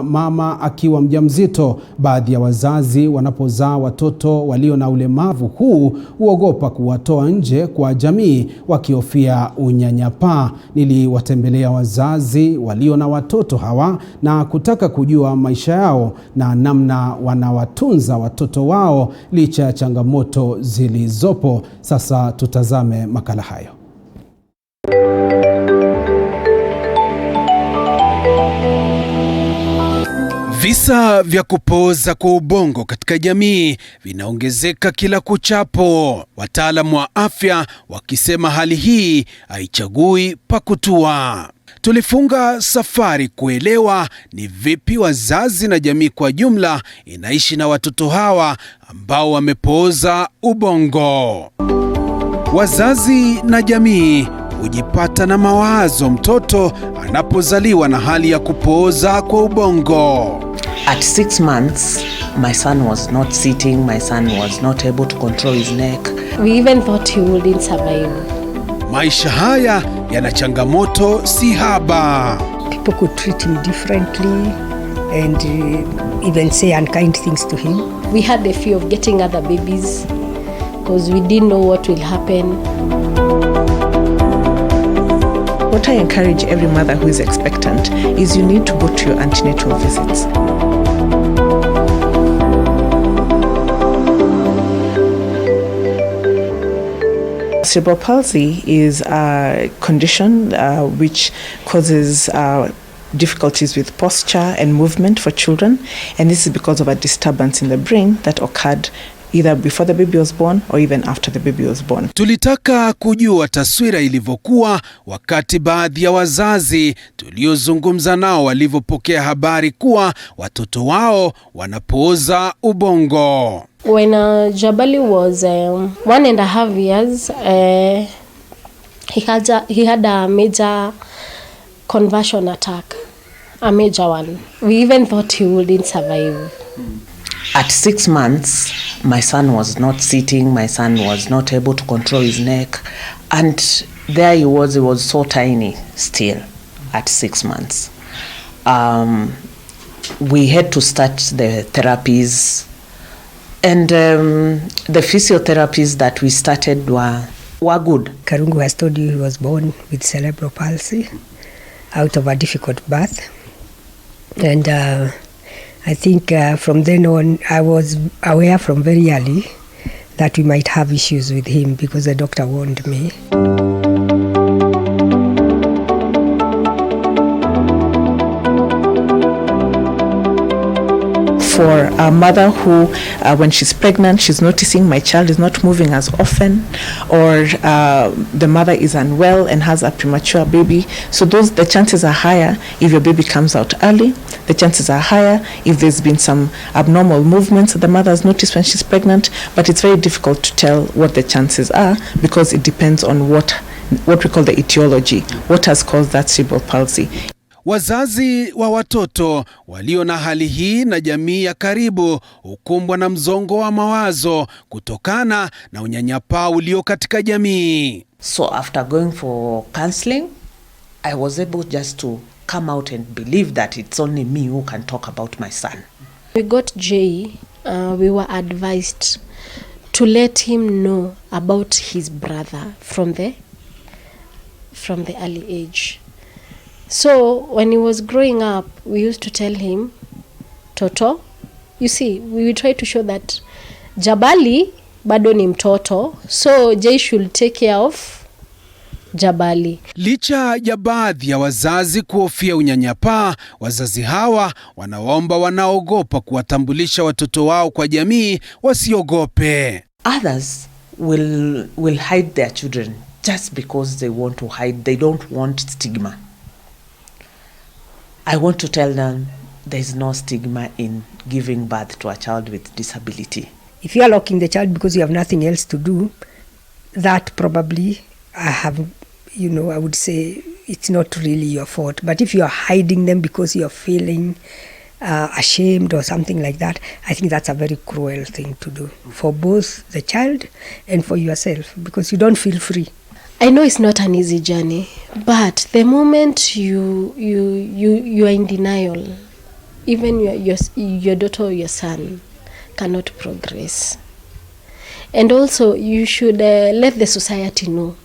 Mama akiwa mjamzito. Baadhi ya wazazi wanapozaa watoto walio na ulemavu huu huogopa kuwatoa nje kwa jamii wakihofia unyanyapaa. Niliwatembelea wazazi walio na watoto hawa na kutaka kujua maisha yao na namna wanawatunza watoto wao licha ya changamoto zilizopo. Sasa tutazame makala hayo. Visa vya kupooza kwa ubongo katika jamii vinaongezeka kila kuchapo. Wataalamu wa afya wakisema hali hii haichagui pa kutua. Tulifunga safari kuelewa ni vipi wazazi na jamii kwa jumla inaishi na watoto hawa ambao wamepooza ubongo. Wazazi na jamii hujipata na mawazo mtoto anapozaliwa na hali ya kupooza kwa ubongo. At 6 months, my son was not sitting, my son was not able to control his neck. We even thought he wouldn't survive. Maisha haya yana changamoto si haba. People could treat him differently and even say unkind things to him. We had the fear of getting other babies because we didn't know what will happen. What I encourage every mother who is expectant is you need to go to your antenatal visits. Cerebral palsy is a condition which causes difficulties with posture and movement for children, and this is because of a disturbance in the brain that occurred either before the baby was born or even after the baby was born. Tulitaka kujua taswira ilivyokuwa wakati baadhi ya wazazi tuliozungumza nao walivyopokea habari kuwa watoto wao wanapooza ubongo. When Jabali was 1.5 years, he had a major conversion attack, a major one. We even thought he wouldn't survive. At 6 months, my son was not sitting, my son was not able to control his neck, and there he was so tiny still at 6 months. We had to start the therapies, and the physiotherapies that we started were good. Karungu has told you he was born with cerebral palsy out of a difficult birth, and I think from then on I was aware from very early that we might have issues with him because the doctor warned me. For a mother who, when she's pregnant, she's noticing my child is not moving as often, or the mother is unwell and has a premature baby. So the chances are higher if your baby comes out early. The chances are higher if there's been some abnormal movements that the mother has noticed when she's pregnant. But it's very difficult to tell what the chances are because it depends on what we call the etiology, what has caused that cerebral palsy. Wazazi wa watoto walio na hali hii na jamii ya karibu hukumbwa na mzongo wa mawazo kutokana na unyanyapaa ulio katika jamii. So after going for counseling, I was able just to come out and believe that it's only me who can talk about my son. We got Jay, we were advised to let him know about his brother from the early age. So when he was growing up, we used to tell him, Toto, you see, we will try to show that Jabali bado ni mtoto, so Jay should take care of Jabali. Licha ya baadhi ya wazazi kuhofia unyanyapaa, wazazi hawa wanaomba wanaogopa kuwatambulisha watoto wao kwa jamii wasiogope. Others will hide their children just because they want to hide. They don't want stigma. I want to tell them there's no stigma in giving birth to a child with disability. If you are locking the child because you have nothing else to do, that probably I would say it's not really your fault. But if you are hiding them because you are feeling ashamed or something like that, I think that's a very cruel thing to do for both the child and for yourself because you don't feel free. I know it's not an easy journey, but the moment you are in denial, even your daughter or your son cannot progress. And also you should let the society know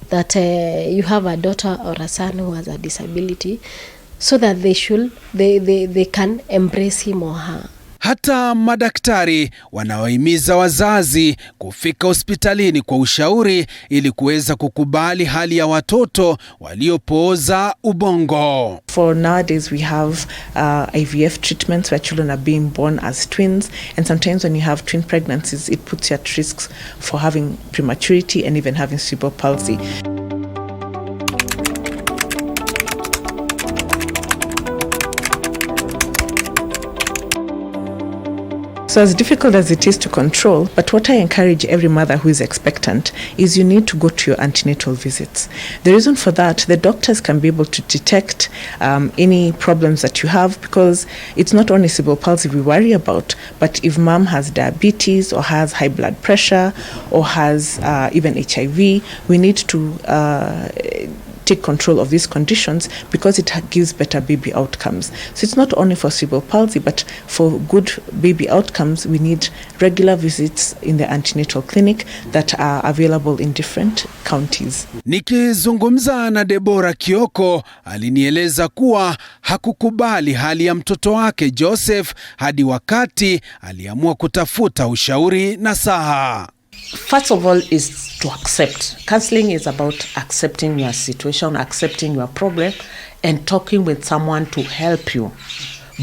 that you have a daughter or a son who has a disability, so that they can embrace him or her. Hata madaktari wanawahimiza wazazi kufika hospitalini kwa ushauri ili kuweza kukubali hali ya watoto waliopooza ubongo. For nowadays we have IVF treatments where children are being born as twins, and sometimes when you have twin pregnancies it puts you at risks for having prematurity and even having cerebral palsy. So as difficult as it is to control, but what I encourage every mother who is expectant is you need to go to your antenatal visits. The reason for that, the doctors can be able to detect any problems that you have, because it's not only cerebral palsy we worry about, but if mom has diabetes or has high blood pressure or has even HIV, we need to take control of these conditions, because it gives better baby outcomes. So it's not only for cerebral palsy, but for good baby outcomes we need regular visits in the antenatal clinic that are available in different counties. Nikizungumza na Deborah Kioko, alinieleza kuwa hakukubali hali ya mtoto wake Joseph hadi wakati aliamua kutafuta ushauri nasaha. First of all is to accept. Counseling is about accepting your situation, accepting your problem, and talking with someone to help you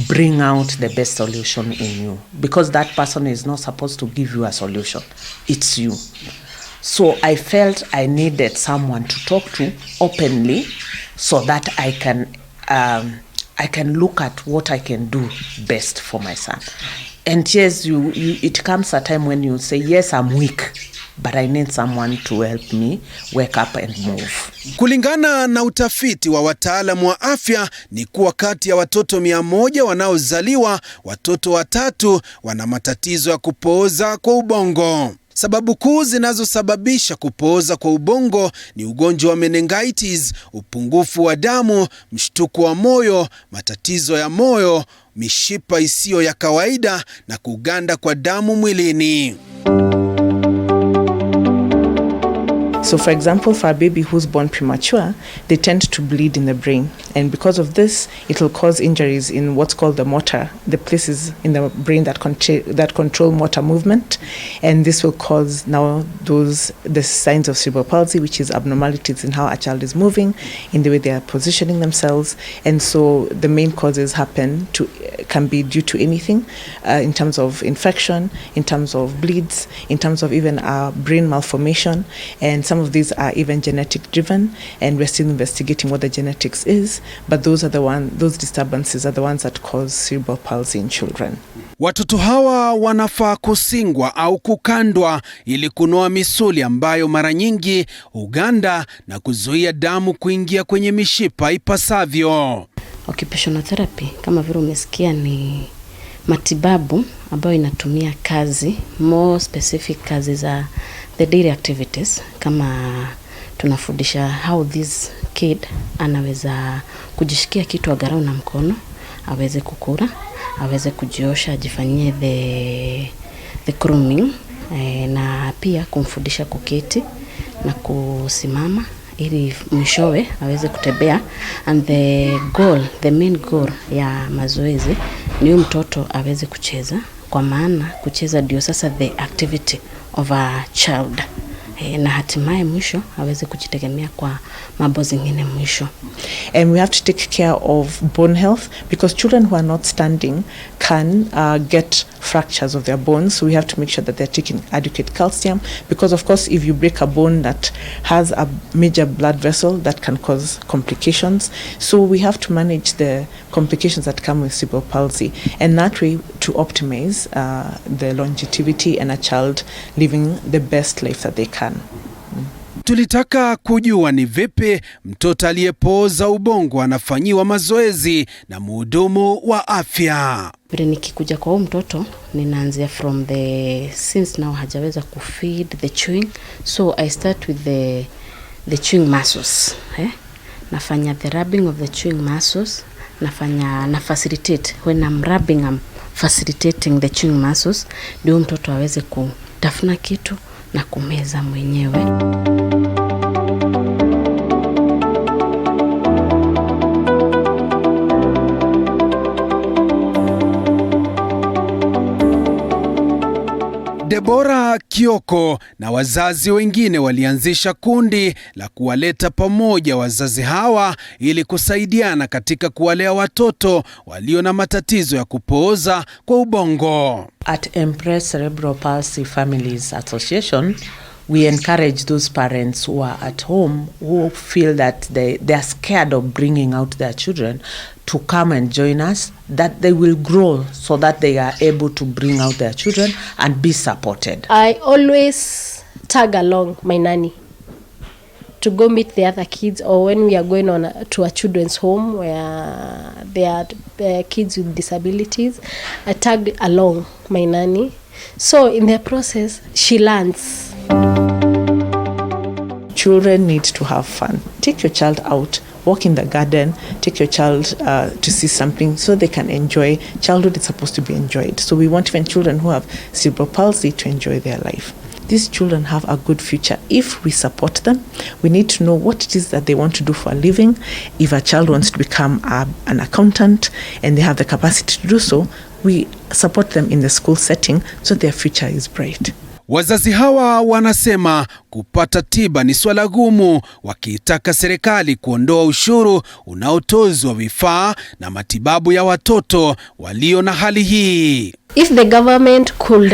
bring out the best solution in you. Because that person is not supposed to give you a solution. It's you. So I felt I needed someone to talk to openly, so that I can look at what I can do best for my son. And yes, it comes a time when you say, yes, I'm weak, but I need someone to help me wake up and move. Kulingana na utafiti wa wataalamu wa afya ni kuwa kati ya watoto 100 wanaozaliwa, watoto 3 wana matatizo ya kupooza kwa ubongo. Sababu kuu zinazosababisha kupooza kwa ubongo ni ugonjwa wa meningitis, upungufu wa damu, mshtuko wa moyo, matatizo ya moyo, mishipa isiyo ya kawaida na kuganda kwa damu mwilini. So for example, for a baby who's born premature, they tend to bleed in the brain. And because of this, it will cause injuries in what's called the motor, the places in the brain that control motor movement. And this will cause now the signs of cerebral palsy, which is abnormalities in how a child is moving, in the way they are positioning themselves. And so the main causes can be due to anything, in terms of infection, in terms of bleeds, in terms of even brain malformation. And some of these are even genetic driven, and we're still investigating what the genetics is, but those disturbances are the ones that cause cerebral palsy in children. Watoto hawa wanafaa kusingwa au kukandwa ili kunoa misuli ambayo mara nyingi huganda na kuzuia damu kuingia kwenye mishipa ipasavyo. Occupational therapy, kama vile umesikia, ni matibabu ambayo inatumia kazi, more specific kazi za the daily activities, kama tunafundisha how this kid anaweza kujishikia kitu agarau na mkono, aweze kukura, aweze kujiosha, ajifanyie the grooming, na pia kumfundisha kuketi na kusimama ili mwishowe aweze kutembea. And the main goal ya mazoezi ni mtoto aweze kucheza, kwa maana kucheza ndio sasa the activity of a child, na hatimaye mwisho aweze kujitegemea kwa mambo zingine mwisho. And we have to take care of bone health, because children who are not standing can get fractures of their bones. So we have to make sure that they're taking adequate calcium, because of course if you break a bone that has a major blood vessel, that can cause complications. So we have to manage the complications that come with cerebral palsy, and that way to optimize the longevity and a child living the best life that they can. Tulitaka kujua ni vipi mtoto aliyepooza ubongo anafanyiwa mazoezi na mhudumu wa afya. Vile nikikuja kwa mtoto, ninaanzia from since now hajaweza kufeed the chewing, so I start with the chewing muscles. Nafanya the rubbing of the chewing muscles, na facilitate. When I'm rubbing, I'm facilitating the chewing muscles, ndio mtoto aweze kutafuna kitu na kumeza mwenyewe. Deborah Kioko na wazazi wengine walianzisha kundi la kuwaleta pamoja wazazi hawa ili kusaidiana katika kuwalea watoto walio na matatizo ya kupooza kwa ubongo. At Empress Cerebral Palsy Families Association, we encourage those parents who are at home who feel that they are scared of bringing out their children to come and join us, that they will grow so that they are able to bring out their children and be supported. I always tag along my nanny to go meet the other kids, or when we are going to a children's home where there are kids with disabilities, I tag along my nanny. So in the process, she learns. Children need to have fun. Take your child out, walk in the garden, take your child to see something so they can enjoy. Childhood is supposed to be enjoyed. So we want even children who have cerebral palsy to enjoy their life. These children have a good future if we support them. We need to know what it is that they want to do for a living. If a child wants to become an accountant and they have the capacity to do so, we support them in the school setting so their future is bright. Wazazi hawa wanasema kupata tiba ni swala gumu, wakiitaka serikali kuondoa ushuru unaotozwa vifaa na matibabu ya watoto walio na hali hii. If the government could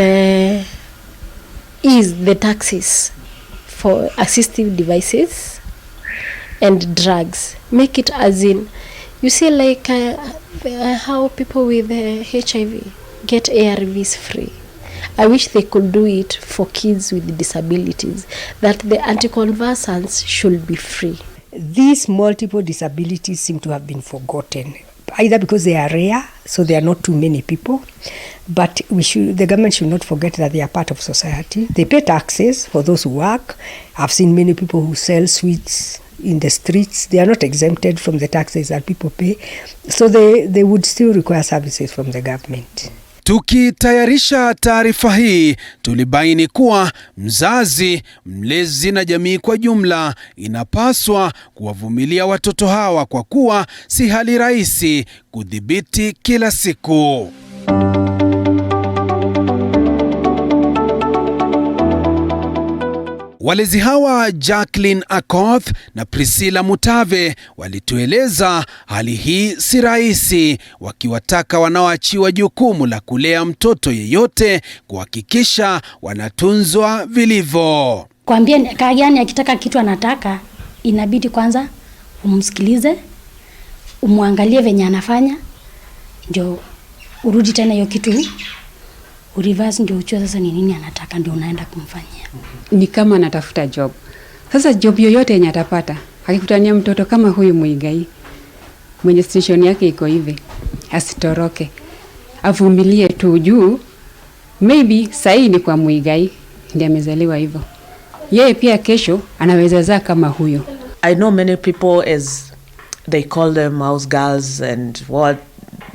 ease the taxes for assistive devices and drugs, make it as in, you see, like how people with HIV get ARVs free. I wish they could do it for kids with disabilities, that the anticonvulsants should be free. These multiple disabilities seem to have been forgotten, either because they are rare, so there are not too many people, but the government should not forget that they are part of society. They pay taxes for those who work. I've seen many people who sell sweets in the streets. They are not exempted from the taxes that people pay, so they would still require services from the government. Tukitayarisha taarifa hii, tulibaini kuwa mzazi, mlezi na jamii kwa jumla inapaswa kuwavumilia watoto hawa kwa kuwa si hali rahisi kudhibiti kila siku. Walezi hawa Jacqueline Akoth na Priscilla Mutave walitueleza hali hii si rahisi, wakiwataka wanaoachiwa jukumu la kulea mtoto yeyote kuhakikisha wanatunzwa vilivyo. Kwambia kagani akitaka kitu anataka, inabidi kwanza umsikilize, umwangalie venye anafanya, ndio urudi tena hiyo kitu ureverse, ndio uchue sasa ni nini anataka, ndio unaenda kumfanyia. Ni kama anatafuta job. Sasa job yoyote yenye atapata, akikutania mtoto kama huyu Muigai mwenye station yake iko hivi, asitoroke, avumilie tu juu maybe sahi ni kwa Muigai ndiye amezaliwa hivyo, yeye pia kesho anaweza zaa kama huyo. I know many people, as they call them house girls, and what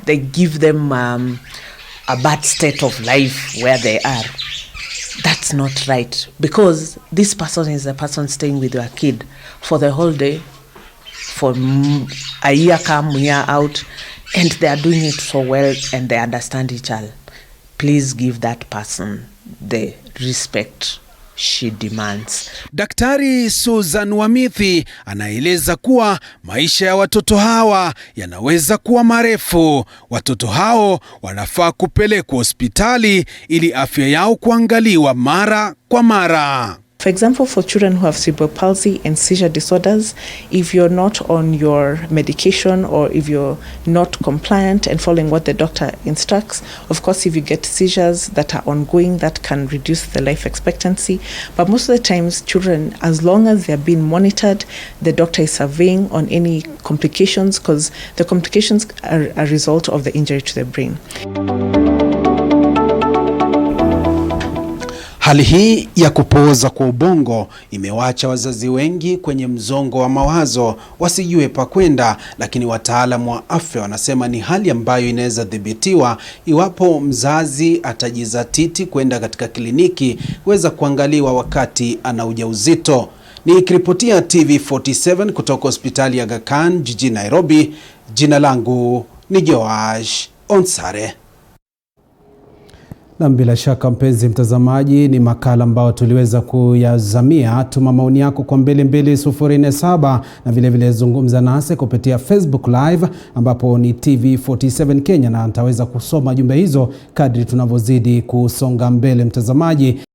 they give them a bad state of life where they are. That's not right, because this person is a person staying with your kid for the whole day, for a year come, year out, and they are doing it so well and they understand each other. Please give that person the respect she demands. Daktari Susan Wamithi anaeleza kuwa maisha ya watoto hawa yanaweza kuwa marefu. Watoto hao wanafaa kupelekwa hospitali ili afya yao kuangaliwa mara kwa mara. For example, for children who have cerebral palsy and seizure disorders, if you're not on your medication or if you're not compliant and following what the doctor instructs, of course, if you get seizures that are ongoing, that can reduce the life expectancy. But most of the times, children, as long as they're being monitored, the doctor is surveying on any complications, because the complications are a result of the injury to the brain. Hali hii ya kupooza kwa ubongo imewaacha wazazi wengi kwenye mzongo wa mawazo, wasijue pa kwenda, lakini wataalamu wa afya wanasema ni hali ambayo inaweza dhibitiwa iwapo mzazi atajizatiti kwenda katika kliniki kuweza kuangaliwa wakati ana ujauzito. Nikiripotia TV47 kutoka hospitali ya Aga Khan jijini Nairobi, jina langu ni Joash Onsare. Na bila shaka mpenzi mtazamaji, ni makala ambao tuliweza kuyazamia. Tuma maoni yako kwa 22047 na vile vile zungumza nasi kupitia Facebook Live ambapo ni TV47 Kenya, na nitaweza kusoma jumbe hizo kadri tunavyozidi kusonga mbele mtazamaji.